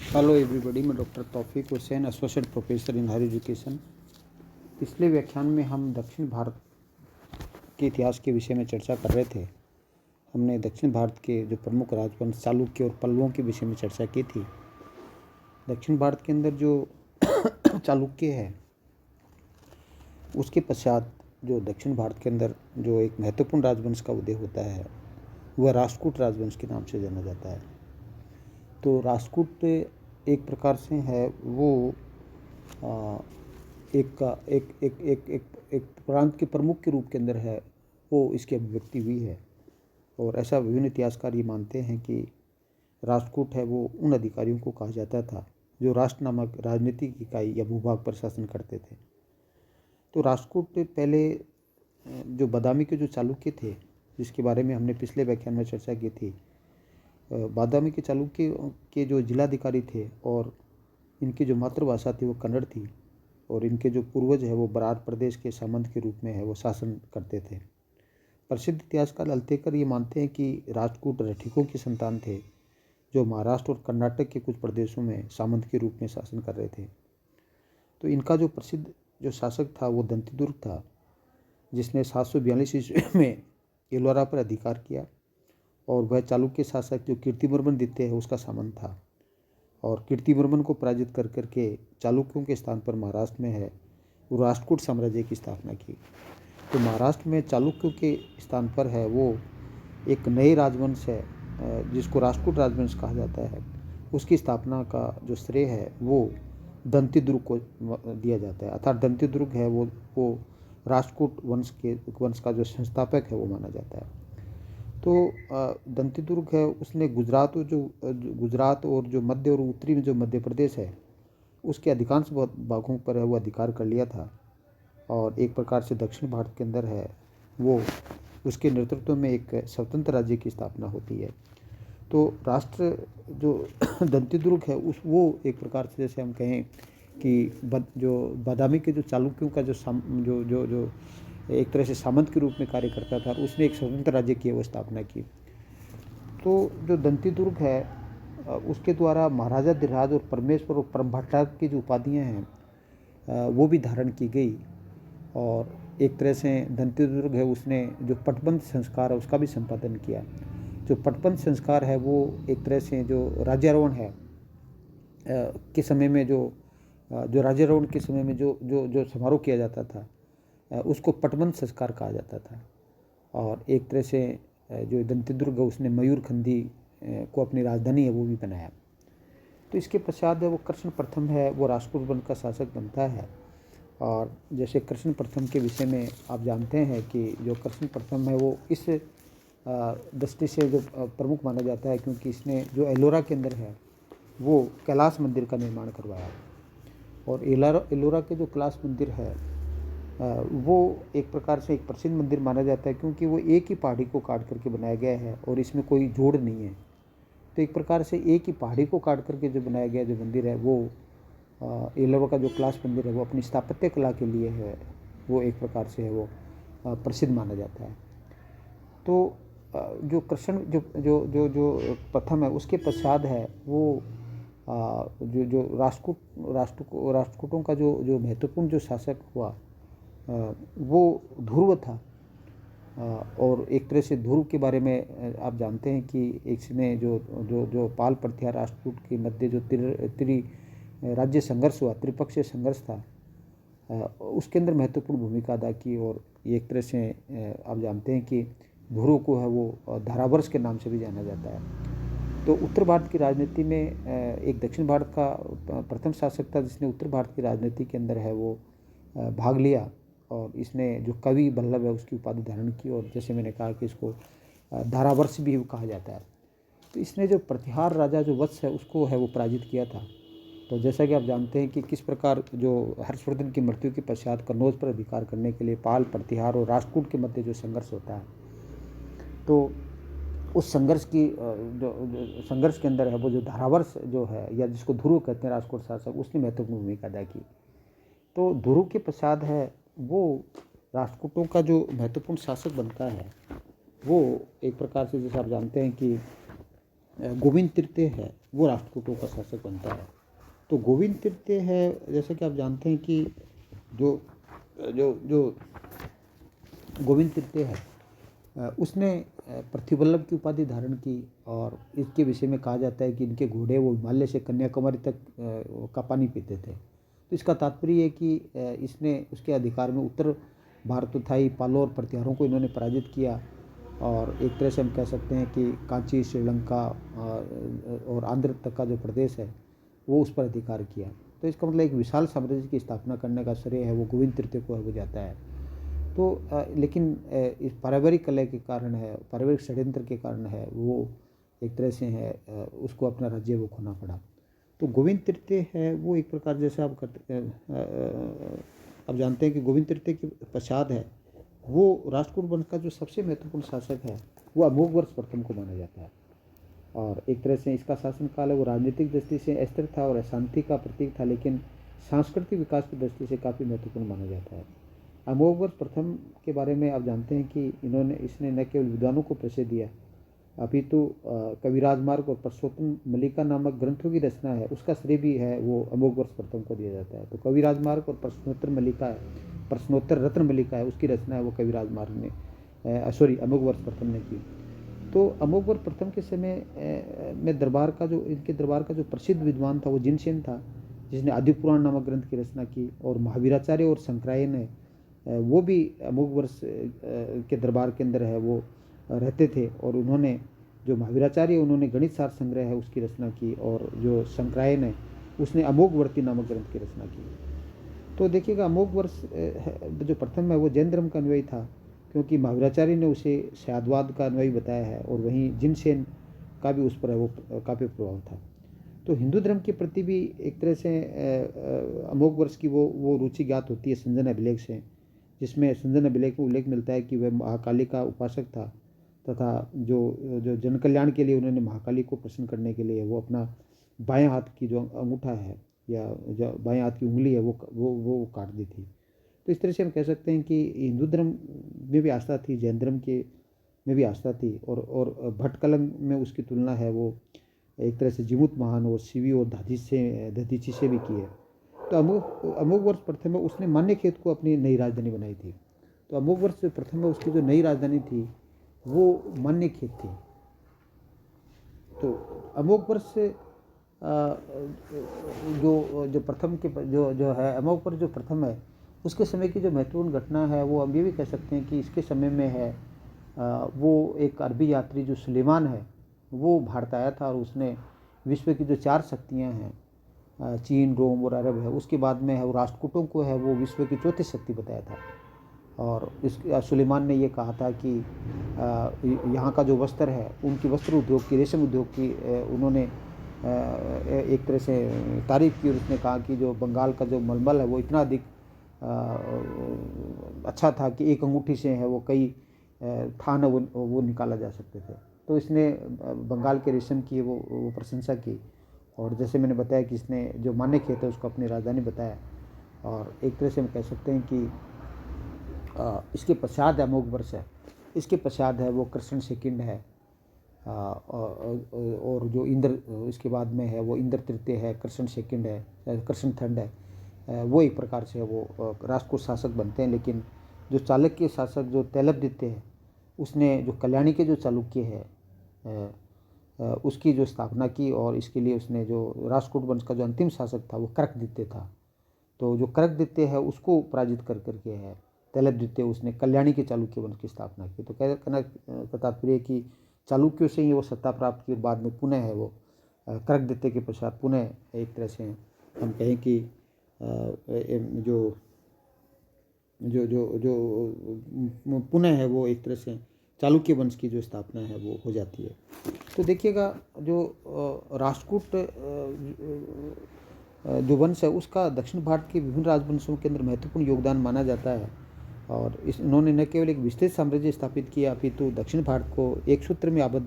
Hello everybody, मैं doctor Taufiq Hussain, associate professor in higher education. पिछले व्याख्यान में हम दक्षिण भारत के इतिहास के विषय में चर्चा कर रहे थे। हमने दक्षिण भारत के जो प्रमुख राजवंश चालुक्य और पल्लवों के विषय में चर्चा की थी। दक्षिण भारत के अंदर जो चालुक्य है, उसके पश्चात जो दक्षिण भारत के अंदर जो एक महत्वपूर्ण राजवंश का उदय होता है, वह राष्ट्रकूट राजवंश के नाम से जाना जाता है। तो राष्ट्रकूट एक प्रकार से है वो एक प्रांत के प्रमुख के रूप के अंदर है, वो इसकी अभिव्यक्ति हुई है। और ऐसा विभिन्न इतिहासकार ये मानते हैं कि राष्ट्रकूट है वो उन अधिकारियों को कहा जाता था जो राष्ट्र नामक राजनीतिक इकाई या भूभाग पर शासन करते थे। तो राष्ट्रकूट पहले जो बादामी के जो चालुक्य थे, जिसके बारे में हमने पिछले व्याख्यान में चर्चा की थी, बादामी के चालुक्य के जो जिलाधिकारी थे और इनकी जो मातृभाषा थी वो कन्नड़ थी, और इनके जो पूर्वज है वो बरार प्रदेश के सामंत के रूप में है वो शासन करते थे। प्रसिद्ध इतिहासकार अल्तेकर ये मानते हैं कि राष्ट्रकूट रठिकों की संतान थे जो महाराष्ट्र और कर्नाटक के कुछ प्रदेशों में सामंत के रूप में शासन कर रहे थे। तो इनका जो प्रसिद्ध जो शासक था वो दंतिदुर्ग था, जिसने 742 ईस्वी में एलोरा पर अधिकार किया, और वह चालुक्य शासक जो कीर्तिवर्मन द्वितीय है उसका सामंत था। और कीर्तिवर्मन को पराजित कर करके चालुक्यों के स्थान पर महाराष्ट्र में है वो राष्ट्रकूट साम्राज्य की स्थापना की। तो महाराष्ट्र में चालुक्यों के स्थान पर है वो एक नए राजवंश है जिसको राष्ट्रकूट राजवंश कहा जाता है। उसकी स्थापना का जो श्रेय है वो दंतिदुर्ग को दिया जाता है, अर्थात दंतिदुर्ग है वो राष्ट्रकूट वंश का जो संस्थापक है वो माना जाता है। तो दंतिदुर्ग है उसने गुजरात और जो मध्य और उत्तरी में जो मध्य प्रदेश है उसके अधिकांश भागों पर है वो अधिकार कर लिया था, और एक प्रकार से दक्षिण भारत के अंदर है वो उसके नेतृत्व में एक स्वतंत्र राज्य की स्थापना होती है। तो राष्ट्र जो दंतिदुर्ग है वो एक प्रकार से, जैसे हम कहें कि जो बादामी के जो चालुक्यों का जो एक तरह से सामंत के रूप में कार्य करता था, उसने एक स्वतंत्र राज्य की वो स्थापना की। तो जो दंतिदुर्ग है उसके द्वारा महाराजा धीराज और परमेश्वर और परमभट्टा की जो उपाधियाँ हैं वो भी धारण की गई, और एक तरह से दंतिदुर्ग है उसने जो पटबंध संस्कार है उसका भी संपादन किया। जो पटबंध संस्कार है वो एक तरह से जो राज्यारोहण है के समय में जो राज्यारोहण के समय में जो जो जो समारोह किया जाता था उसको पटबंध संस्कार कहा जाता था। और एक तरह से जो दंतिदुर्ग है उसने मयूरखंडी को अपनी राजधानी है वो भी बनाया। तो इसके पश्चात वो कृष्ण प्रथम है वो राष्ट्रकूट वंश का शासक बनता है। और जैसे कृष्ण प्रथम के विषय में आप जानते हैं कि जो कृष्ण प्रथम है वो इस दृष्टि से जो प्रमुख माना जाता है क्योंकि इसने जो एलोरा के अंदर है वो कैलाश मंदिर का निर्माण करवाया। और एलोरा के जो कैलाश मंदिर है वो एक प्रकार से एक प्रसिद्ध मंदिर माना जाता है क्योंकि वो एक ही पहाड़ी को काट करके बनाया गया है और इसमें कोई जोड़ नहीं है। तो एक प्रकार से एक ही पहाड़ी को काट करके जो बनाया गया जो मंदिर है वो एलोरा का जो कैलाश मंदिर है वो अपनी स्थापत्य कला के लिए है वो एक प्रकार से है वो प्रसिद्ध माना जाता है। तो जो कृष्ण जो जो जो जो प्रथम है उसके पश्चात है वो जो जो राष्ट्रकूटों का जो जो महत्वपूर्ण जो शासक हुआ वो ध्रुव था। और एक तरह से ध्रुव के बारे में आप जानते हैं कि इसमें जो जो जो पाल प्रथ्या राष्ट्रकूट के मध्य जो त्रि राज्य संघर्ष हुआ, त्रिपक्षीय संघर्ष था, उसके अंदर महत्वपूर्ण भूमिका अदा की। और एक तरह से आप जानते हैं कि ध्रुव को है वो धारावर्ष के नाम से भी जाना जाता है। तो उत्तर भारत की राजनीति में एक दक्षिण भारत का प्रथम शासक था जिसने उत्तर भारत की राजनीति के अंदर है वो भाग लिया, और इसने जो कवि बल्लभ है उसकी उपाधि धारण की, और जैसे मैंने कहा कि इसको धारावर्ष भी कहा जाता है। तो इसने जो प्रतिहार राजा जो वत्स है उसको है वो पराजित किया था। तो जैसा कि आप जानते हैं कि किस प्रकार जो हर्षवर्धन की मृत्यु के पश्चात कन्नौज पर अधिकार करने के लिए पाल, प्रतिहार और राष्ट्रकूट के मध्य जो संघर्ष होता है, तो उस संघर्ष की जो संघर्ष के अंदर है वो जो धारावर्ष जो है या जिसको ध्रुव कहते हैं राष्ट्रकूट शासक, उसने महत्वपूर्ण भूमिका अदा की। तो ध्रुव के पश्चात है वो राष्ट्रकूटों का जो महत्वपूर्ण शासक बनता है वो एक प्रकार से, जैसे आप जानते हैं कि गोविंद तृतीय है वो राष्ट्रकूटों का शासक बनता है। तो गोविंद तृतीय है, जैसे कि आप जानते हैं कि जो जो जो गोविंद तृतीय है उसने पृथ्वीवल्लभ की उपाधि धारण की, और इसके विषय में कहा जाता है कि इनके घोड़े वो हिमालय से कन्याकुमारी तक का पानी पीते थे। तो इसका तात्पर्य है कि इसने उसके अधिकार में उत्तर भारतोथाई, पालो और प्रतिहारों को इन्होंने पराजित किया, और एक तरह से हम कह सकते हैं कि कांची, श्रीलंका और आंध्र तक का जो प्रदेश है वो उस पर अधिकार किया। तो इसका मतलब एक विशाल साम्राज्य की स्थापना करने का श्रेय है वो गोविंद तृतीय को हो जाता है। तो लेकिन इस पारिवारिक कलह के कारण है, पारिवारिक षड्यंत्र के कारण है, वो एक तरह से है उसको अपना राज्य वो खोना पड़ा। तो गोविंद तृतीय है वो एक प्रकार, जैसे आप आप जानते हैं कि गोविंद तृतीय के पश्चात है वो राष्ट्रकूट वंश का जो सबसे महत्वपूर्ण शासक है वो अमोघवर्ष प्रथम को माना जाता है। और एक तरह से इसका शासनकाल है वो राजनीतिक दृष्टि से अस्थिर था और अशांति का प्रतीक था, लेकिन सांस्कृतिक विकास की दृष्टि से काफ़ी महत्वपूर्ण माना जाता है। अमोघवर्ष प्रथम के बारे में आप जानते हैं कि इसने न केवल विद्वानों को प्रसिद्ध दिया, अपितु कविराजमार्ग और परसोत्तम मल्लिका नामक ग्रंथों की रचना है उसका श्रेय भी है वो अमोघवर्ष प्रथम को दिया जाता है। तो कविराजमार्ग और प्रश्नोत्तर रत्न मल्लिका है उसकी रचना है वो कविराजमार्ग ने अमोघवर्ष प्रथम ने की। तो अमोघवर्ष प्रथम के समय में इनके दरबार का जो प्रसिद्ध विद्वान था वो जिनसेन था, जिसने आदिपुराण नामक ग्रंथ की रचना की, और महावीराचार्य और शंकरायन है वो भी अमोघवर्ष के दरबार के अंदर है वो रहते थे, और उन्होंने जो महावीराचार्य उन्होंने गणित सार संग्रह है उसकी रचना की, और जो शंकरायन है उसने अमोघवर्ती नामक ग्रंथ की रचना की। तो देखिएगा अमोघवर्ष जो प्रथम है वो जैन धर्म का अनुयायी था, क्योंकि महावीराचार्य ने उसे शैववाद का अनुयायी बताया है, और वहीं जिनसेन का भी उस पर वो काफ़ी प्रभाव था। तो हिंदू धर्म के प्रति भी एक तरह से अमोघवर्ष की वो रुचि ज्ञात होती है संजन अभिलेख से, जिसमें संजन अभिलेख में उल्लेख मिलता है कि वह महाकाली का उपासक था, तथा जो जन कल्याण के लिए उन्होंने महाकाली को प्रसन्न करने के लिए वो अपना बाएं हाथ की जो अंगूठा है या जो बाएं हाथ की उंगली है वो काट दी थी। तो इस तरह से हम कह सकते हैं कि हिंदू धर्म में भी आस्था थी, जैन धर्म के में भी आस्था थी, और भट्टकलंग में उसकी तुलना है वो एक तरह से जिमुत महान और शिवी और दधीची से भी की है। तो अमोघवर्ष प्रथम में उसने मान्यखेत को अपनी नई राजधानी बनाई थी। तो अमोघवर्ष प्रथम में उसकी जो नई राजधानी थी वो मान्यखेत थी। तो अमोघवर्ष जो प्रथम के जो है अमोघवर्ष जो प्रथम है उसके समय की जो महत्वपूर्ण घटना है वो हम ये भी कह सकते हैं कि इसके समय में है वो एक अरबी यात्री जो सुलेमान है वो भारत आया था, और उसने विश्व की जो 4 शक्तियाँ हैं चीन, रोम और अरब है उसके बाद में है वो राष्ट्रकूटों को है वो विश्व की चौथी शक्ति बताया था। और इस सुलेमान ने ये कहा था कि यहाँ का जो वस्त्र है उनकी वस्त्र उद्योग की, रेशम उद्योग की उन्होंने एक तरह से तारीफ़ की, और उसने कहा कि जो बंगाल का जो मलमल है वो इतना अधिक अच्छा था कि एक अंगूठी से है वो कई थान वो निकाला जा सकते थे। तो इसने बंगाल के रेशम की वो प्रशंसा की, और जैसे मैंने बताया कि इसने जो मान्यखेत है उसको अपनी राजधानी बताया। और एक तरह से हम कह सकते हैं कि इसके पश्चात अमोघवर्ष है, इसके पश्चात है वो कृष्ण सेकंड है, और जो इसके बाद में है वो इंद्र तृतीय है, कृष्ण सेकंड है, कृष्ण थर्ड है। वो एक प्रकार से वो राष्ट्रकूट शासक बनते हैं। लेकिन जो चालुक्य शासक जो तैलपदित्य है उसने जो कल्याणी के जो चालुक्य है उसकी जो स्थापना की, और इसके लिए उसने जो राष्ट्रकूट वंश का जो अंतिम शासक था वो कर्कदित्य था। तो जो कर्कदित्य है उसको पराजित कर करके है तैलपदित्य उसने कल्याणी के चालुक्य वंश की स्थापना की। तो कहना का तात्पर्य कि चालुक्यों से ही वो सत्ता प्राप्त की, और बाद में पुनः है वो कर्कदित्य के पश्चात पुनः एक तरह से हम कहें कि जो जो जो जो पुनः है वो एक तरह से चालुक्य वंश की जो स्थापना है वो हो जाती है। तो देखिएगा जो राष्ट्रकूट जो वंश है उसका दक्षिण भारत के विभिन्न राजवंशों के अंदर महत्वपूर्ण योगदान माना जाता है, और इन्होंने न केवल एक विस्तृत साम्राज्य स्थापित किया अपितु दक्षिण भारत को एक सूत्र में आबद्ध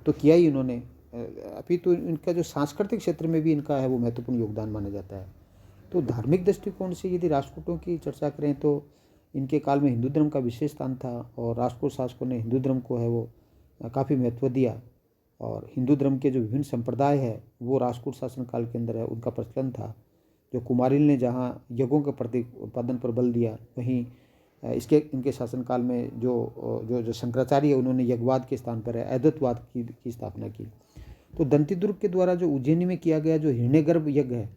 तो किया ही इन्होंने, अपितु इनका जो सांस्कृतिक क्षेत्र में भी इनका है वो महत्वपूर्ण योगदान माना जाता है। तो धार्मिक दृष्टिकोण से यदि राष्ट्रकूटों की चर्चा करें तो इनके काल में हिंदू धर्म का विशेष स्थान था, और राष्ट्रकूट शासकों ने हिंदू धर्म को है वो काफ़ी महत्व दिया। और हिंदू धर्म के जो विभिन्न संप्रदाय है वो राष्ट्रकूट शासनकाल के अंदर है उनका प्रचलन था। जो कुमारिल ने जहाँ यज्ञों के प्रतिपादन पर बल दिया, वहीं इनके शासनकाल में जो शंकराचार्य है उन्होंने यज्ञवाद के स्थान पर अद्वैतवाद की स्थापना की। तो दंतीदुर्ग के द्वारा जो उज्जैनी में किया गया जो हिरण्यगर्भ यज्ञ है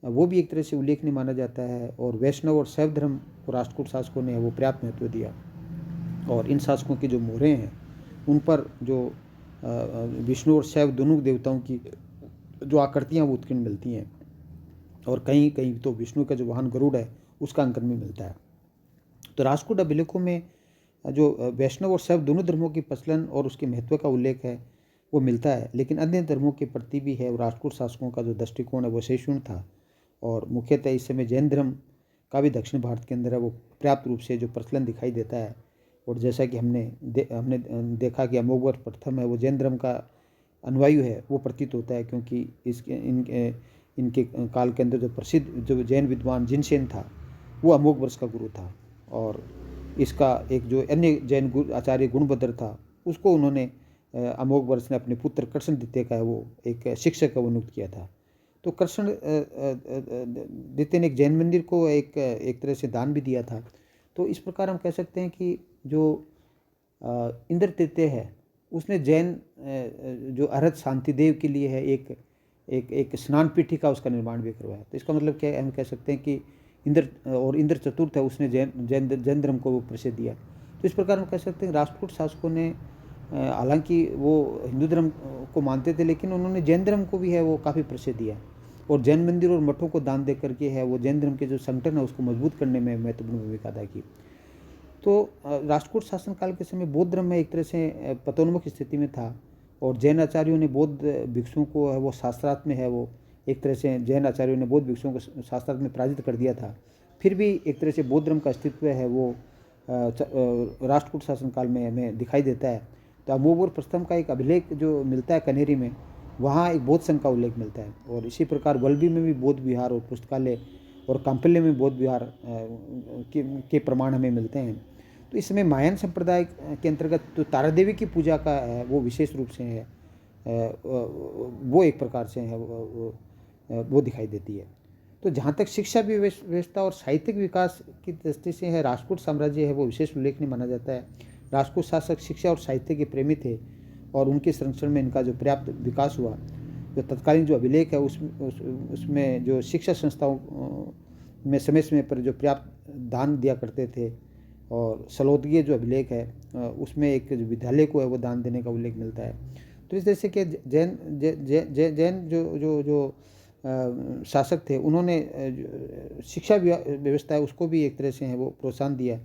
वो भी एक तरह से उल्लेखनीय माना जाता है। और वैष्णव और शैव धर्म को राष्ट्रकूट शासकों ने वो पर्याप्त महत्व दिया। और इन शासकों की जो मोहरें हैं उन पर जो विष्णु और शैव दोनों देवताओं की जो आकृतियाँ वो उत्कीर्ण मिलती हैं। और कहीं कहीं तो विष्णु का जो वाहन गरुड़ है उसका अंकन भी मिलता है। तो राष्ट्रकूट अभिलेखों में जो वैष्णव और शैव दोनों धर्मों की प्रचलन और उसके महत्व का उल्लेख है वो मिलता है, लेकिन अन्य धर्मों के प्रति भी है। राष्ट्रकूट शासकों का जो दृष्टिकोण है वो सहिष्णु था। और मुख्यतः इस समय जैन धर्म का भी दक्षिण भारत के अंदर है वो पर्याप्त रूप से जो प्रचलन दिखाई देता है। और जैसा कि हमने देखा कि अमोघवर्ष प्रथम है वो जैन धर्म का अनुयायी है वो प्रतीत होता है, क्योंकि इनके काल के अंदर जो प्रसिद्ध जो जैन विद्वान जिनसेन था वो अमोघवर्ष का गुरु था। और इसका एक जो अन्य जैन आचार्य गुणभद्र था उसको उन्होंने अमोघवर्ष ने अपने पुत्र कृष्ण द्वितीय का वो एक शिक्षक का वो नियुक्त किया था। तो कृष्ण द्वितीय ने एक जैन मंदिर को एक तरह से दान भी दिया था। तो इस प्रकार हम कह सकते हैं कि जो इंद्र तृतीय है उसने जैन जो अरहत शांतिदेव के लिए है एक स्नान पीठिका उसका निर्माण भी करवाया। तो इसका मतलब क्या है, हम कह सकते हैं कि इंद्र चतुर्थ है उसने जैन धर्म को वो प्रसिद्ध दिया। तो इस प्रकार हम कह सकते हैं राष्ट्रकूट शासकों ने हालांकि वो हिंदू धर्म को मानते थे, लेकिन उन्होंने जैन धर्म को भी है वो काफ़ी प्रसिद्ध दिया। और जैन मंदिर और मठों को दान दे करके है वो जैन धर्म के जो संगठन है उसको मजबूत करने में महत्वपूर्ण भूमिका अदा की। तो राष्ट्रकूट शासनकाल के समय बौद्ध धर्म में एक तरह से पतोन्मुख स्थिति में था। और जैन आचार्यों ने बौद्ध भिक्षुओं को है वो शास्त्रार्थ में है वो एक तरह से जैन आचार्यों ने बौद्ध भिक्षुओं को शास्त्रार्थ में पराजित कर दिया था। फिर भी एक तरह से बौद्ध धर्म का अस्तित्व है वो राष्ट्रकूट शासनकाल में हमें दिखाई देता है। तो अमोघवर्ष प्रथम का एक अभिलेख जो मिलता है कनेरी में, वहाँ एक बौद्ध संघ का उल्लेख मिलता है। और इसी प्रकार वल्लभी में भी बौद्ध विहार और पुस्तकालय और काम्पल्य में बौद्ध विहार के प्रमाण हमें मिलते हैं। तो इस समय मायन संप्रदाय के अंतर्गत तो तारा देवी की पूजा का वो विशेष रूप से है वो एक प्रकार से है वो दिखाई देती है। तो जहाँ तक शिक्षा व्यवस्था और साहित्यिक विकास की दृष्टि से है राष्ट्रकूट साम्राज्य है वो विशेष उल्लेखनीय माना जाता है। राष्ट्रकूट शासक शिक्षा और साहित्य के प्रेमी थे और उनके संरक्षण में इनका जो पर्याप्त विकास हुआ। जो तत्कालीन जो अभिलेख है उसमें जो शिक्षा संस्थाओं में समय समय पर जो पर्याप्त दान दिया करते थे। और सलोदगीय जो अभिलेख है उसमें एक विद्यालय को है वो दान देने का उल्लेख मिलता है। तो इस तरह से कि जैन जो शासक थे उन्होंने शिक्षा व्यवस्था है उसको भी एक तरह से है वो प्रोत्साहन दिया।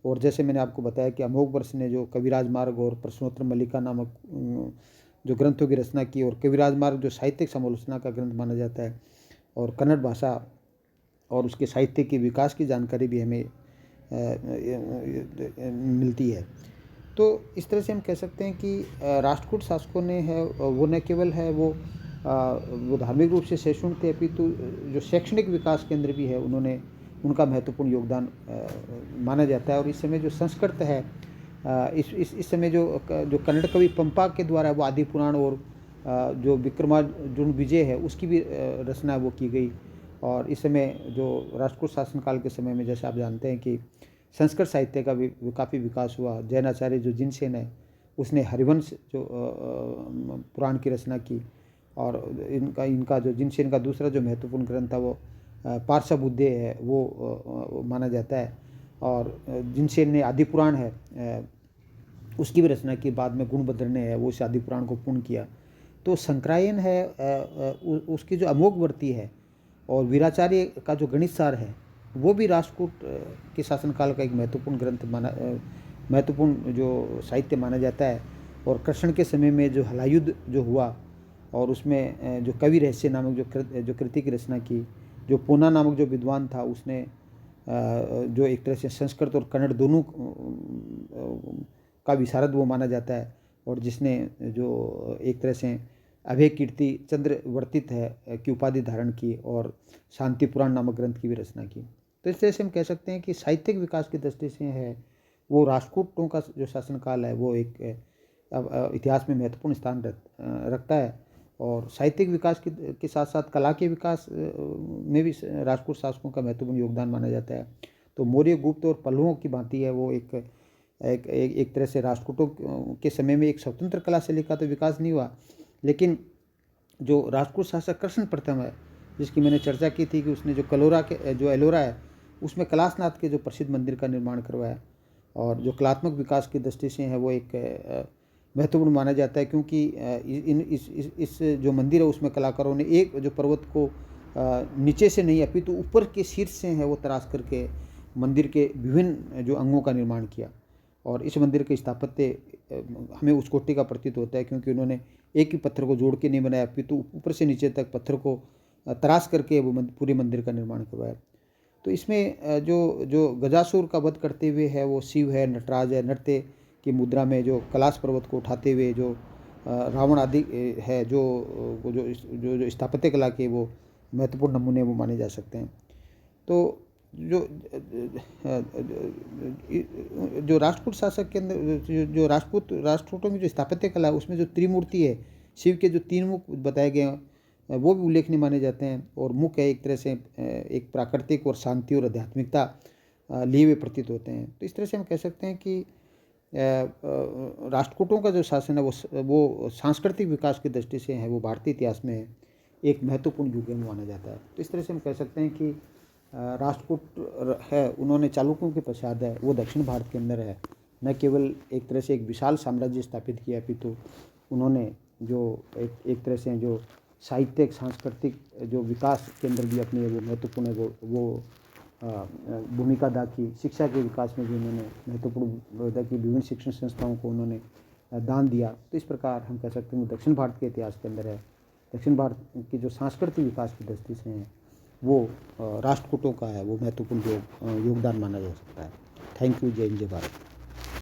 और जैसे मैंने आपको बताया कि अमोघवर्ष ने जो कविराज मार्ग और प्रश्नोत्तर मल्लिका नामक जो ग्रंथों की रचना की, और कविराज मार्ग जो साहित्यिक समालोचना का ग्रंथ माना जाता है, और कन्नड़ भाषा और उसके साहित्य के विकास की जानकारी भी हमें मिलती है। तो इस तरह से हम कह सकते हैं कि राष्ट्रकूट शासकों ने है वो न केवल है वो धार्मिक रूप से सहिष्णु थे, अपितु जो शैक्षणिक विकास के अंदर भी है उन्होंने उनका महत्वपूर्ण योगदान माना जाता है। और इस समय जो संस्कृत है इस समय जो कन्नड़ कवि पंपा के द्वारा वो आदि पुराण और जो विक्रमार्जुन विजय है उसकी भी रचना वो की गई। और इस समय जो राष्ट्रकूट शासनकाल के समय में जैसे आप जानते हैं कि संस्कृत साहित्य का भी काफ़ी विकास हुआ। जैन आचार्य जो जिनसेन है उसने हरिवंश जो पुराण की रचना की। और इनका जो जिनसेन का दूसरा जो महत्वपूर्ण ग्रंथ था वो पार्श्वबुद्धे है वो माना जाता है। और जिनसेन ने आदि पुराण है उसकी भी रचना की। बाद में गुणभद्र ने है वो इस आदि पुराण को पूर्ण किया। तो शंकरायन है उसकी जो अमोघवर्ती है और वीराचार्य का जो गणित सार है वो भी राष्ट्रकूट के शासनकाल का एक महत्वपूर्ण जो साहित्य माना जाता है। और कृष्ण के समय में जो हलायुद्ध जो हुआ और उसमें जो कवि रहस्य नामक जो कृति की रचना की, जो पूना नामक जो विद्वान था उसने जो एक तरह से संस्कृत और कन्नड़ दोनों का विशारद वो माना जाता है। और जिसने जो एक तरह से अभय कीर्ति चंद्र वर्तित है की उपाधि धारण की और शांति पुराण नामक ग्रंथ की भी रचना की। तो इस तरह से हम कह सकते हैं कि साहित्यिक विकास की दृष्टि से है वो राष्ट्रकूटों का जो शासनकाल है वो एक इतिहास में महत्वपूर्ण स्थान रखता है। और साहित्यिक विकास के साथ साथ कला के विकास में भी राजपूत शासकों का महत्वपूर्ण योगदान माना जाता है। तो मौर्य, गुप्त और पल्लवों की भांति है वो एक तरह से राष्ट्रकूटों के समय में एक स्वतंत्र कला शैली का तो विकास नहीं हुआ, लेकिन जो राजपूत शासक कृष्ण प्रथम है, जिसकी मैंने चर्चा की थी कि उसने जो एलोरा है उसमें कैलाशनाथ के जो प्रसिद्ध मंदिर का निर्माण करवाया, और जो कलात्मक विकास की दृष्टि से है वो एक महत्वपूर्ण माना जाता है, क्योंकि इस जो मंदिर है उसमें कलाकारों ने एक जो पर्वत को नीचे से नहीं अपितु ऊपर के शीर्ष से है वो तराश करके मंदिर के विभिन्न जो अंगों का निर्माण किया। और इस मंदिर के स्थापत्य हमें उस कोटि का प्रतीत होता है, क्योंकि उन्होंने एक ही पत्थर को जोड़ के नहीं बनाया अपितु ऊपर से नीचे तक पत्थर को तराश करके वो पूरे मंदिर का निर्माण करवाया। तो इसमें जो गजासुर का वध करते हुए है वो शिव है, नटराज है, नृत्य की मुद्रा में जो कैलाश पर्वत को उठाते हुए जो रावण आदि है, जो स्थापत्य कला के वो महत्वपूर्ण नमूने वो माने जा सकते हैं। तो जो राजपूत शासक के अंदर जो राष्ट्रकूटों की जो स्थापत्य कला है उसमें जो त्रिमूर्ति है, शिव के जो 3 मुख बताए गए हैं वो भी उल्लेखनीय माने जाते हैं। और मुख है एक तरह से एक प्राकृतिक और शांति और आध्यात्मिकता लिए हुए प्रतीत होते हैं। तो इस तरह से हम कह सकते हैं कि राष्ट्रकूटों का जो शासन है वो सांस्कृतिक विकास की दृष्टि से है वो भारतीय इतिहास में एक महत्वपूर्ण युग माना जाता है। तो इस तरह से हम कह सकते हैं कि राष्ट्रकूट है उन्होंने चालुक्यों के पश्चात है वो दक्षिण भारत के अंदर है न केवल एक तरह से एक विशाल साम्राज्य स्थापित किया, अपितु उन्होंने जो एक तरह से जो साहित्यिक सांस्कृतिक जो विकास के अंदर भी अपनी वो महत्वपूर्ण वो भूमिका अदा की। शिक्षा के विकास में भी उन्होंने महत्वपूर्ण अदा की, विभिन्न शिक्षण संस्थाओं को उन्होंने दान दिया। तो इस प्रकार हम कह सकते हैं दक्षिण भारत के इतिहास के अंदर है दक्षिण भारत की जो सांस्कृतिक विकास की दृष्टि से है वो राष्ट्रकूटों का है वो महत्वपूर्ण योगदान माना जा सकता है। Thank you. जय हिंद, जय भारत।